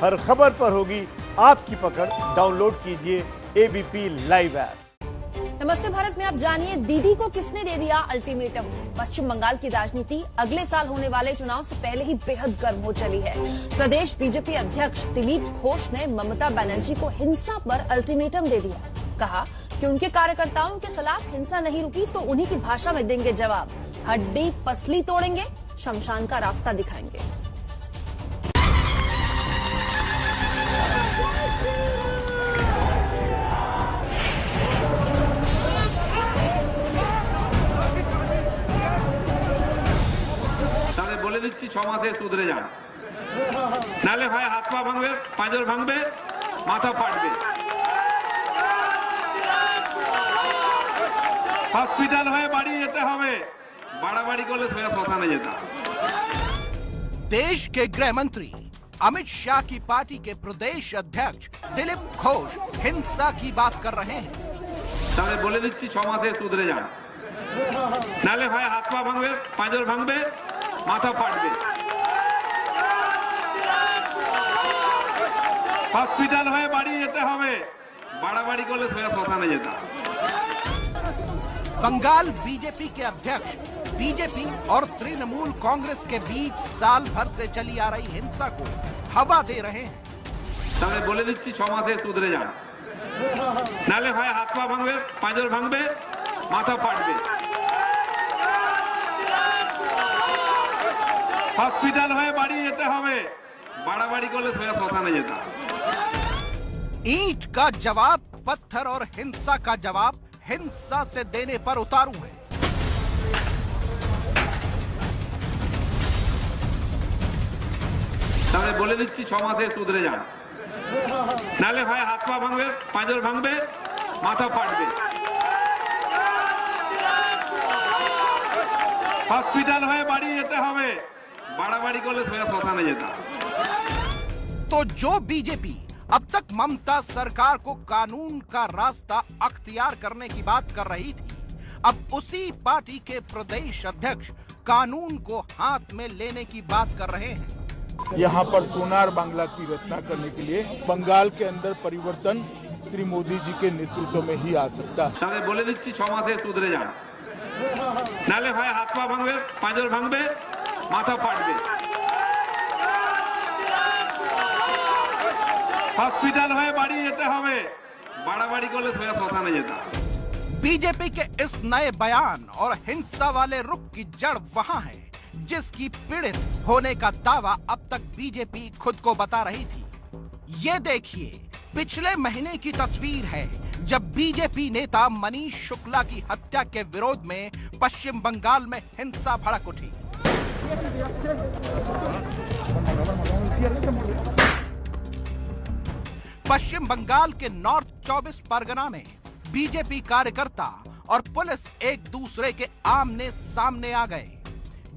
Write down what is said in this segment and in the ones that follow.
हर खबर पर होगी आपकी पकड़। डाउनलोड कीजिए एबीपी लाइव ऐप। नमस्ते भारत में आप जानिए, दीदी को किसने दे दिया अल्टीमेटम। पश्चिम बंगाल की राजनीति अगले साल होने वाले चुनाव से पहले ही बेहद गर्म हो चली है। प्रदेश बीजेपी अध्यक्ष दिलीप घोष ने ममता बनर्जी को हिंसा पर अल्टीमेटम दे दिया। कहा कि उनके कार्यकर्ताओं के खिलाफ हिंसा नहीं रुकी तो उन्हीं की भाषा में देंगे जवाब। हड्डी पसली तोड़ेंगे, शमशान का रास्ता दिखाएंगे। বলে দিচ্ছি 6 মাসে শুধরে যান, নালে হয় হাত পা ভাঙবে, পাঁজর ভাঙবে, মাথা ফাটবে। হসপিটাল হয়ে বাড়ি যেতে হবে, বাড়াবাড়ি করলে সোজা শ্মশানে যেতে হবে। देश के गृह मंत्री अमित शाह की पार्टी के प्रदेश अध्यक्ष दिलीप घोष हिंसा की बात कर रहे हैं। তাহলে বলে দিচ্ছি 6 মাসে শুধরে যান, নালে হয় হাত পা ভাঙবে, পাঁজর ভাঙবে, মাথা ফাটবে। হসপিটাল হয়ে বাড়ি যেতে হবে, বাড়াবাড়ি করলে সোজা শ্মশানে যেতে হবে। बंगाल बीजेपी के अध्यक्ष बीजेपी और तृणमूल कांग्रेस के बीच साल भर से चली आ रही हिंसा को हवा दे रहे हैं। তাহলে বলে দিচ্ছি 6 মাসে শুধরে যান, নালে হয় হাত পা ভাঙবে, পাঁজর ভাঙবে, মাথা ফাটবে। হসপিটাল হয়ে বাড়ি যেতে হবে, বাড়াবাড়ি করলে সোজা শ্মশানে যেতে হবে। ईंट का जवाब पत्थर और हिंसा का जवाब हिंसा से देने पर उतारू है। তাহলে বলে দিচ্ছি 6 মাসে শুধরে যান, নালে হয় হাত পা ভাঙবে, পাঁজর ভাঙবে, মাথা ফাটবে। হসপিটাল হয়ে বাড়ি যেতে হবে, বাড়াবাড়ি করলে সোজা শ্মশানে যেতে হবে। तो जो बीजेपी अब तक ममता सरकार को कानून का रास्ता अख्तियार करने की बात कर रही थी, अब उसी पार्टी के प्रदेश अध्यक्ष कानून को हाथ में लेने की बात कर रहे हैं। यहाँ पर सोनार बांग्ला की रचना करने के लिए बंगाल के अंदर परिवर्तन श्री मोदी जी के नेतृत्व में ही आ सकता है। তাহলে বলে দিচ্ছি 6 মাসে শুধরে যান, নালে হয় হাত পা ভাঙবে, পাঁজর ভাঙবে, মাথা ফাটবে। হসপিটাল হয়ে বাড়ি যেতে হবে, বাড়াবাড়ি করলে সোজা শ্মশানে যেতে হবে। बीजेपी के इस नए बयान और हिंसा वाले रुख की जड़ वहां है जिसकी पीड़ित होने का दावा अब तक बीजेपी खुद को बता रही थी। ये देखिए, पिछले महीने की तस्वीर है जब बीजेपी नेता मनीष शुक्ला की हत्या के विरोध में पश्चिम बंगाल में हिंसा भड़क उठी। पश्चिम बंगाल के नॉर्थ 24 परगना में बीजेपी कार्यकर्ता और पुलिस एक दूसरे के आमने सामने आ गए।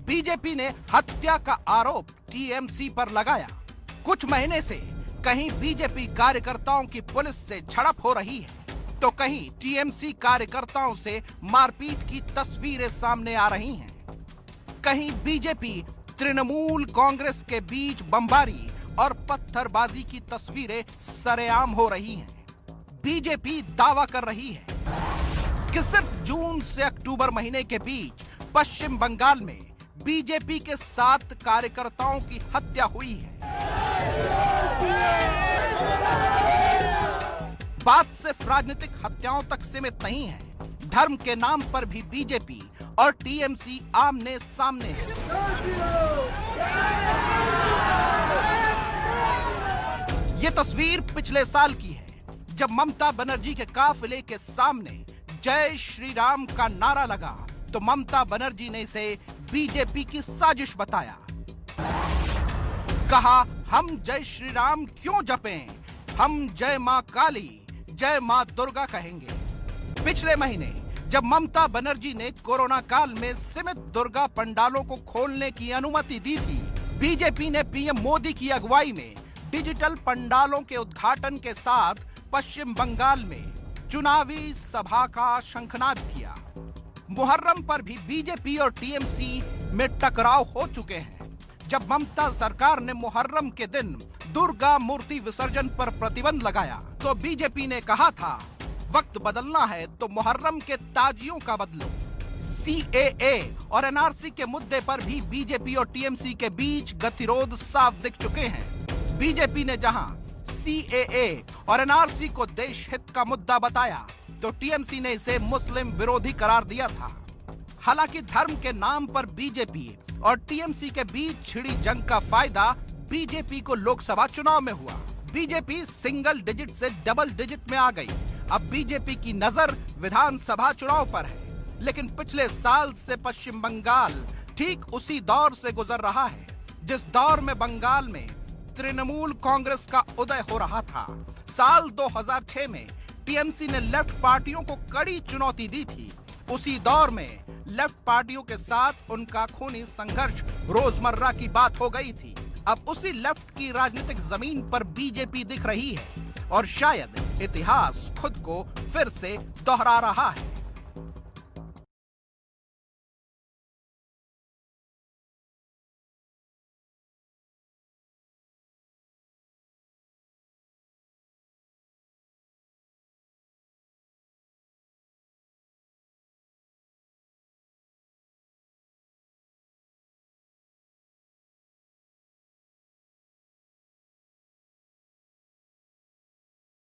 बीजेपी ने हत्या का आरोप टीएमसी पर लगाया। कुछ महीने से कहीं बीजेपी कार्यकर्ताओं की पुलिस से झड़प हो रही है तो कहीं टीएमसी कार्यकर्ताओं से मारपीट की तस्वीरें सामने आ रही हैं। कहीं बीजेपी तृणमूल कांग्रेस के बीच बमबारी और पत्थरबाजी की तस्वीरें सरेआम हो रही हैं। बीजेपी दावा कर रही है कि सिर्फ जून से अक्टूबर महीने के बीच पश्चिम बंगाल में बीजेपी के 7 कार्यकर्ताओं की हत्या हुई है। बात सिर्फ राजनीतिक हत्याओं तक सीमित नहीं है, धर्म के नाम पर भी बीजेपी और टीएमसी आमने सामने है। ये तस्वीर पिछले साल की है जब ममता बनर्जी के काफिले के सामने जय श्री राम का नारा लगा तो ममता बनर्जी ने इसे बीजेपी की साजिश बताया। कहा, हम जय श्री राम क्यों जपें, हम जय मां काली, जय मां दुर्गा कहेंगे। पिछले महीने जब ममता बनर्जी ने कोरोना काल में सीमित दुर्गा पंडालों को खोलने की अनुमति दी थी, बीजेपी ने पीएम मोदी की अगुवाई में डिजिटल पंडालों के उद्घाटन के साथ पश्चिम बंगाल में चुनावी सभा का शंखनाद किया। मुहर्रम पर भी बीजेपी और टीएमसी में टकराव हो चुके हैं। जब ममता सरकार ने मुहर्रम के दिन दुर्गा मूर्ति विसर्जन पर प्रतिबंध लगाया तो बीजेपी ने कहा था वक्त बदलना है तो मुहर्रम के ताजियों का बदलो। सीएए और एनआरसी के मुद्दे पर भी बीजेपी और टीएमसी के बीच गतिरोध साफ दिख चुके हैं। बीजेपी ने जहां सीएए और एनआरसी को देश हित का मुद्दा बताया तो टीएमसी ने इसे मुस्लिम विरोधी करार दिया था। हालांकि धर्म के नाम पर बीजेपी और टीएमसी के बीच छिड़ी जंग का फायदा बीजेपी को लोकसभा चुनाव में हुआ। बीजेपी सिंगल डिजिट से डबल डिजिट में आ गई। अब बीजेपी की नजर विधानसभा चुनाव पर है, लेकिन पिछले साल से पश्चिम बंगाल ठीक उसी दौर से गुजर रहा है जिस दौर में बंगाल में तृणमूल कांग्रेस का उदय हो रहा था। साल 2006 में टीएमसी ने लेफ्ट पार्टियों को कड़ी चुनौती दी थी। उसी दौर में लेफ्ट पार्टियों के साथ उनका खूनी संघर्ष रोजमर्रा की बात हो गई थी। अब उसी लेफ्ट की राजनीतिक जमीन पर बीजेपी दिख रही है और शायद इतिहास खुद को फिर से दोहरा रहा है।